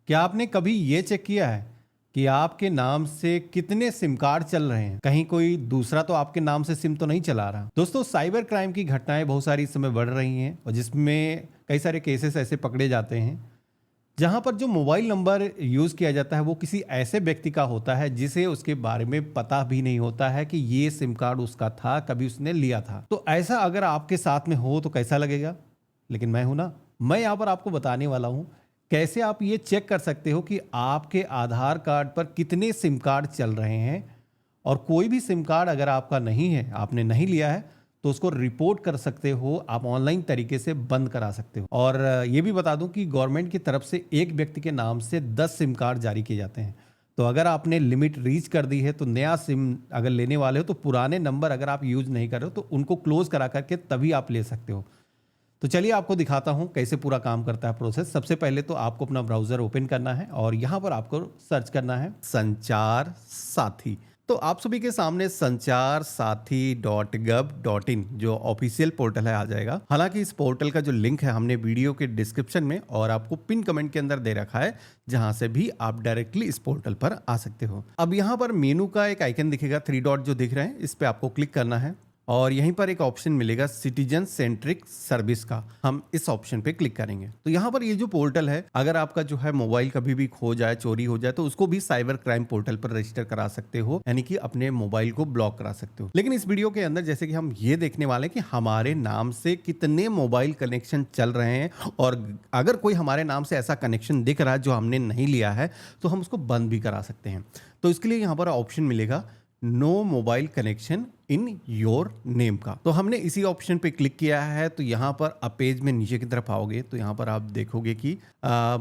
क्या आपने कभी ये चेक किया है कि आपके नाम से कितने सिम कार्ड चल रहे हैं? कहीं कोई दूसरा तो आपके नाम से सिम तो नहीं चला रहा। दोस्तों, साइबर क्राइम की घटनाएं बहुत सारी इस समय बढ़ रही हैं और जिसमें कई सारे केसेस ऐसे पकड़े जाते हैं जहां पर जो मोबाइल नंबर यूज किया जाता है वो किसी ऐसे व्यक्ति का होता है जिसे उसके बारे में पता भी नहीं होता है कि ये सिम कार्ड उसका था, कभी उसने लिया था। तो ऐसा अगर आपके साथ में हो तो कैसा लगेगा? लेकिन मैं हूं ना, मैं यहां पर आपको बताने वाला हूं कैसे आप ये चेक कर सकते हो कि आपके आधार कार्ड पर कितने सिम कार्ड चल रहे हैं। और कोई भी सिम कार्ड अगर आपका नहीं है, आपने नहीं लिया है, तो उसको रिपोर्ट कर सकते हो, आप ऑनलाइन तरीके से बंद करा सकते हो। और ये भी बता दूं कि गवर्नमेंट की तरफ से एक व्यक्ति के नाम से 10 सिम कार्ड जारी किए जाते हैं। तो अगर आपने लिमिट रीच कर दी है तो नया सिम अगर लेने वाले हो तो पुराने नंबर अगर आप यूज नहीं कर रहे हो तो उनको क्लोज करा करके तभी आप ले सकते हो। तो चलिए आपको दिखाता हूं कैसे पूरा काम करता है प्रोसेस। सबसे पहले तो आपको अपना ब्राउजर ओपन करना है और यहां पर आपको सर्च करना है संचार साथी। तो आप सभी के सामने संचार साथी .gov.in जो ऑफिशियल पोर्टल है आ जाएगा। हालांकि इस पोर्टल का जो लिंक है हमने वीडियो के डिस्क्रिप्शन में और आपको पिन कमेंट के अंदर दे रखा है, जहां से भी आप डायरेक्टली इस पोर्टल पर आ सकते हो। अब यहां पर मेनू का एक आइकन दिखेगा, 3 डॉट जो दिख रहे हैं, इस पे आपको क्लिक करना है और यहीं पर एक ऑप्शन मिलेगा सिटीजन सेंट्रिक सर्विस का, हम इस ऑप्शन पे क्लिक करेंगे। तो यहाँ पर ये जो पोर्टल है, अगर आपका जो है मोबाइल कभी भी खो जाए, चोरी हो जाए, तो उसको भी साइबर क्राइम पोर्टल पर रजिस्टर करा सकते हो, यानी कि अपने मोबाइल को ब्लॉक करा सकते हो। लेकिन इस वीडियो के अंदर जैसे कि हम ये देखने वाले हैं कि हमारे नाम से कितने मोबाइल कनेक्शन चल रहे हैं और अगर कोई हमारे नाम से ऐसा कनेक्शन दिख रहा है जो हमने नहीं लिया है तो हम उसको बंद भी करा सकते हैं। तो इसके लिए यहाँ पर ऑप्शन मिलेगा no mobile connection in your name का। तो हमने इसी ऑप्शन पे क्लिक किया है। तो यहाँ पर आप पेज में नीचे की तरफ आओगे तो यहाँ पर आप देखोगे कि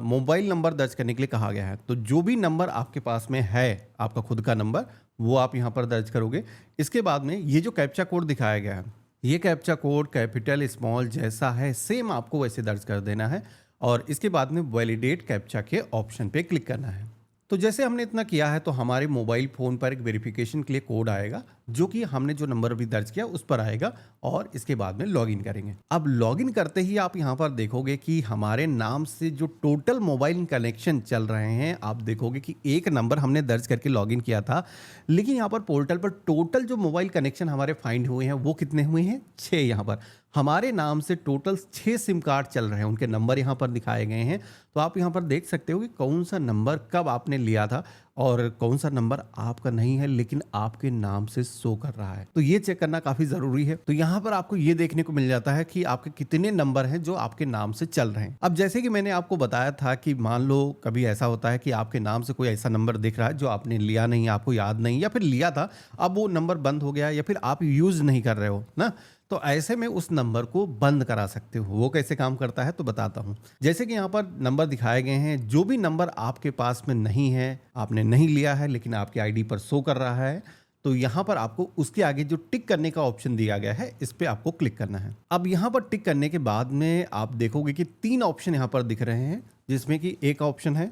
मोबाइल नंबर दर्ज करने के लिए कहा गया है। तो जो भी नंबर आपके पास में है, आपका खुद का नंबर, वो आप यहाँ पर दर्ज करोगे। इसके बाद में ये जो कैप्चा कोड दिखाया गया है, ये कैप्चा कोड कैपिटल स्मॉल जैसा है सेम आपको वैसे दर्ज कर देना है और इसके बाद में वैलिडेट कैप्चा के ऑप्शन पे क्लिक करना है। तो जैसे हमने इतना किया है तो हमारे मोबाइल फ़ोन पर एक वेरिफिकेशन के लिए कोड आएगा जो कि हमने जो नंबर भी दर्ज किया उस पर आएगा और इसके बाद में लॉगिन करेंगे। अब लॉगिन करते ही आप यहाँ पर देखोगे कि हमारे नाम से जो टोटल मोबाइल कनेक्शन चल रहे हैं, आप देखोगे कि एक नंबर हमने दर्ज करके लॉगिन किया था, लेकिन यहाँ पर पोर्टल पर टोटल जो मोबाइल कनेक्शन हमारे फाइंड हुए हैं वो कितने हुए हैं? 6। यहाँ पर हमारे नाम से टोटल 6 सिम कार्ड चल रहे हैं, उनके नंबर यहाँ पर दिखाए गए हैं। तो आप यहाँ पर देख सकते हो कि कौन सा नंबर कब आपने लिया था और कौन सा नंबर आपका नहीं है लेकिन आपके नाम से शो कर रहा है। तो ये चेक करना काफी जरूरी है। तो यहाँ पर आपको ये देखने को मिल जाता है कि आपके कितने नंबर हैं जो आपके नाम से चल रहे हैं। अब जैसे कि मैंने आपको बताया था कि मान लो कभी ऐसा होता है कि आपके नाम से कोई ऐसा नंबर दिख रहा है जो आपने लिया नहीं, आपको याद नहीं, या फिर लिया था अब वो नंबर बंद हो गया या फिर आप यूज नहीं कर रहे हो ना, तो ऐसे में उस नंबर को बंद करा सकते हो। वो कैसे काम करता है तो बताता हूं। जैसे कि यहाँ पर नंबर दिखाए गए हैं, जो भी नंबर आपके पास में नहीं है, आपने नहीं लिया है लेकिन आपके आईडी पर शो कर रहा है, तो यहाँ पर आपको उसके आगे जो टिक करने का ऑप्शन दिया गया है इस पे आपको क्लिक करना है। अब यहाँ पर टिक करने के बाद में आप देखोगे कि 3 ऑप्शन यहाँ पर दिख रहे हैं, जिसमें कि एक ऑप्शन है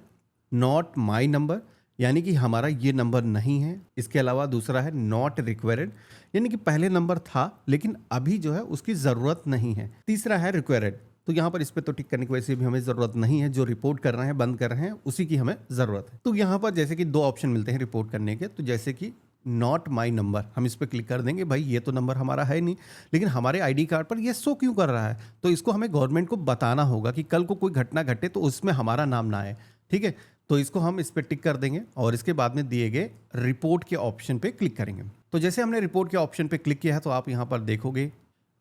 नॉट माई नंबर, यानी कि हमारा ये नंबर नहीं है। इसके अलावा दूसरा है नॉट रिक्वायर्ड, यानी कि पहले नंबर था लेकिन अभी जो है उसकी ज़रूरत नहीं है। तीसरा है रिक्वायर्ड, तो यहाँ पर इस पे तो टिक करने की वैसे भी हमें ज़रूरत नहीं है, जो रिपोर्ट कर रहे हैं, बंद कर रहे हैं, उसी की हमें ज़रूरत है। तो यहाँ पर जैसे कि 2 ऑप्शन मिलते हैं रिपोर्ट करने के। तो जैसे कि नॉट माई नंबर, हम इस पर क्लिक कर देंगे। भाई ये तो नंबर हमारा है नहीं, लेकिन हमारे आईडी कार्ड पर ये शो क्यों कर रहा है? तो इसको हमें गवर्नमेंट को बताना होगा कि कल को कोई घटना घटे तो उसमें हमारा नाम ना आए। ठीक है, तो इसको हम इस पर टिक कर देंगे और इसके बाद में दिए गए रिपोर्ट के ऑप्शन पे क्लिक करेंगे। तो जैसे हमने रिपोर्ट के ऑप्शन पे क्लिक किया है तो आप यहाँ पर देखोगे,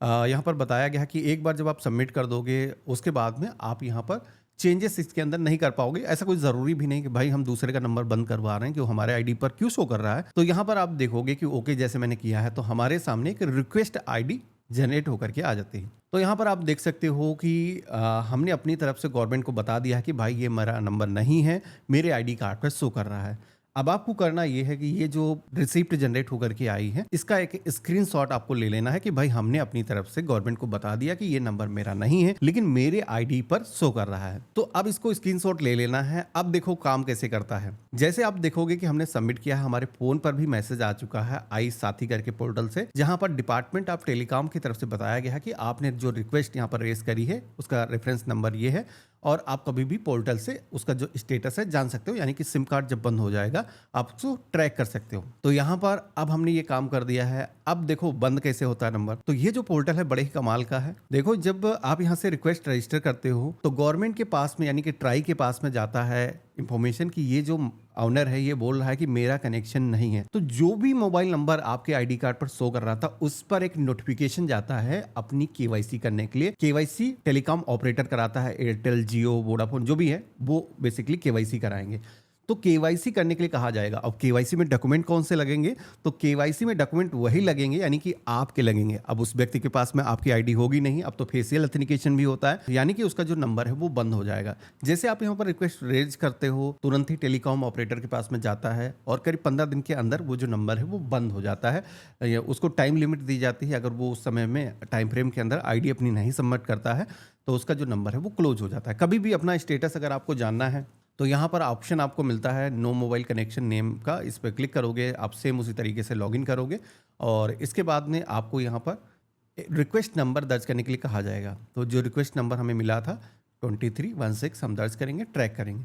यहाँ पर बताया गया है कि एक बार जब आप सबमिट कर दोगे उसके बाद में आप यहाँ पर चेंजेस इसके अंदर नहीं कर पाओगे। ऐसा कोई ज़रूरी भी नहीं कि भाई हम दूसरे का नंबर बंद करवा रहे हैं कि वो हमारे आईडी पर क्यों शो कर रहा है। तो यहाँ पर आप देखोगे कि ओके जैसे मैंने किया है तो हमारे सामने एक रिक्वेस्ट आईडी जनरेट होकर के आ जाती है। तो यहाँ पर आप देख सकते हो कि हमने अपनी तरफ से गवर्नमेंट को बता दिया है कि भाई ये मेरा नंबर नहीं है, मेरे आईडी कार्ड पर शो कर रहा है। अब आपको करना ये है कि ये जो रिसिप्ट जनरेट होकर के आई है इसका एक स्क्रीनशॉट आपको ले लेना है कि भाई हमने अपनी तरफ से गवर्नमेंट को बता दिया कि ये नंबर मेरा नहीं है लेकिन मेरे आईडी पर शो कर रहा है। तो अब इसको स्क्रीनशॉट ले लेना है। अब देखो काम कैसे करता है। जैसे आप देखोगे कि हमने सबमिट किया है, हमारे फोन पर भी मैसेज आ चुका है आई साथी करके पोर्टल से, जहां पर डिपार्टमेंट ऑफ टेलीकॉम की तरफ से बताया गया है कि आपने जो रिक्वेस्ट यहाँ पर रेस करी है उसका रेफरेंस नंबर ये है और आप कभी भी पोर्टल से उसका जो स्टेटस है जान सकते हो, यानी कि सिम कार्ड जब बंद हो जाएगा आप उसको ट्रैक कर सकते हो। तो यहाँ पर अब हमने ये काम कर दिया है। अब देखो बंद कैसे होता है नंबर। तो ये जो पोर्टल है बड़े ही कमाल का है। देखो जब आप यहाँ से रिक्वेस्ट रजिस्टर करते हो तो गवर्नमेंट के पास में यानी कि ट्राई के पास में जाता है इंफॉर्मेशन कि ये जो ऑनर है ये बोल रहा है कि मेरा कनेक्शन नहीं है। तो जो भी मोबाइल नंबर आपके आईडी कार्ड पर शो कर रहा था उस पर एक नोटिफिकेशन जाता है अपनी केवाईसी करने के लिए। केवाईसी टेलीकॉम ऑपरेटर कराता है, एयरटेल, जियो, वोडाफोन जो भी है वो बेसिकली केवाईसी कराएंगे। तो केवाईसी करने के लिए कहा जाएगा। अब केवाईसी में डॉक्यूमेंट कौन से लगेंगे? तो केवाईसी में डॉक्यूमेंट वही लगेंगे यानी कि आपके लगेंगे। अब उस व्यक्ति के पास में आपकी आईडी होगी नहीं, अब तो फेशियल ऑथेंटिकेशन भी होता है, यानी कि उसका जो नंबर है वो बंद हो जाएगा। जैसे आप यहाँ पर रिक्वेस्ट रेज करते हो तुरंत ही टेलीकॉम ऑपरेटर के पास में जाता है और करीब 15 दिन के अंदर वो जो नंबर है वो बंद हो जाता है। उसको टाइम लिमिट दी जाती है। अगर वो उस समय में टाइम फ्रेम के अंदर आईडी अपनी नहीं सबमिट करता है तो उसका जो नंबर है वो क्लोज हो जाता है। कभी भी अपना स्टेटस अगर आपको जानना है तो यहाँ पर ऑप्शन आपको मिलता है नो मोबाइल कनेक्शन नेम का। इस पर क्लिक करोगे, आप सेम उसी तरीके से लॉगिन करोगे और इसके बाद में आपको यहाँ पर रिक्वेस्ट नंबर दर्ज करने के लिए कहा जाएगा। तो जो रिक्वेस्ट नंबर हमें मिला था 2316 हम दर्ज करेंगे, ट्रैक करेंगे।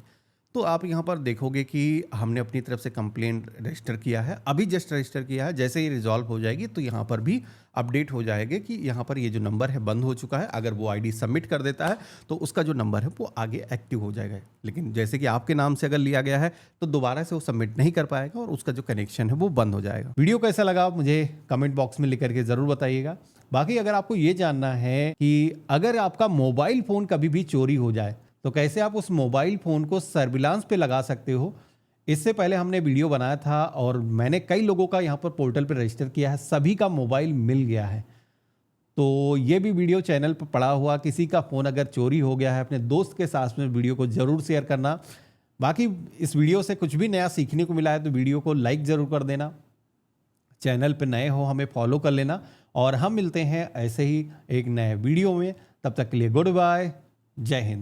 तो आप यहाँ पर देखोगे कि हमने अपनी तरफ से कंप्लेंट रजिस्टर किया है, अभी जस्ट रजिस्टर किया है। जैसे ही रिजॉल्व हो जाएगी तो यहाँ पर भी अपडेट हो जाएगा कि यहाँ पर ये जो नंबर है बंद हो चुका है। अगर वो आईडी सबमिट कर देता है तो उसका जो नंबर है वो आगे एक्टिव हो जाएगा। लेकिन जैसे कि आपके नाम से अगर लिया गया है तो दोबारा से वो सबमिट नहीं कर पाएगा और उसका जो कनेक्शन है वो बंद हो जाएगा। वीडियो कैसा लगा मुझे कमेंट बॉक्स में लिख करके ज़रूर बताइएगा। बाकी अगर आपको ये जानना है कि अगर आपका मोबाइल फ़ोन कभी भी चोरी हो जाए तो कैसे आप उस मोबाइल फ़ोन को सर्विलांस पे लगा सकते हो, इससे पहले हमने वीडियो बनाया था और मैंने कई लोगों का यहाँ पर पोर्टल पर रजिस्टर किया है, सभी का मोबाइल मिल गया है। तो ये भी वीडियो चैनल पर पड़ा हुआ, किसी का फ़ोन अगर चोरी हो गया है अपने दोस्त के साथ में वीडियो को ज़रूर शेयर करना। बाकी इस वीडियो से कुछ भी नया सीखने को मिला है तो वीडियो को लाइक ज़रूर कर देना। चैनल पर नए हो हमें फॉलो कर लेना और हम मिलते हैं ऐसे ही एक नए वीडियो में। तब तक के लिए गुड बाय, जय हिंद।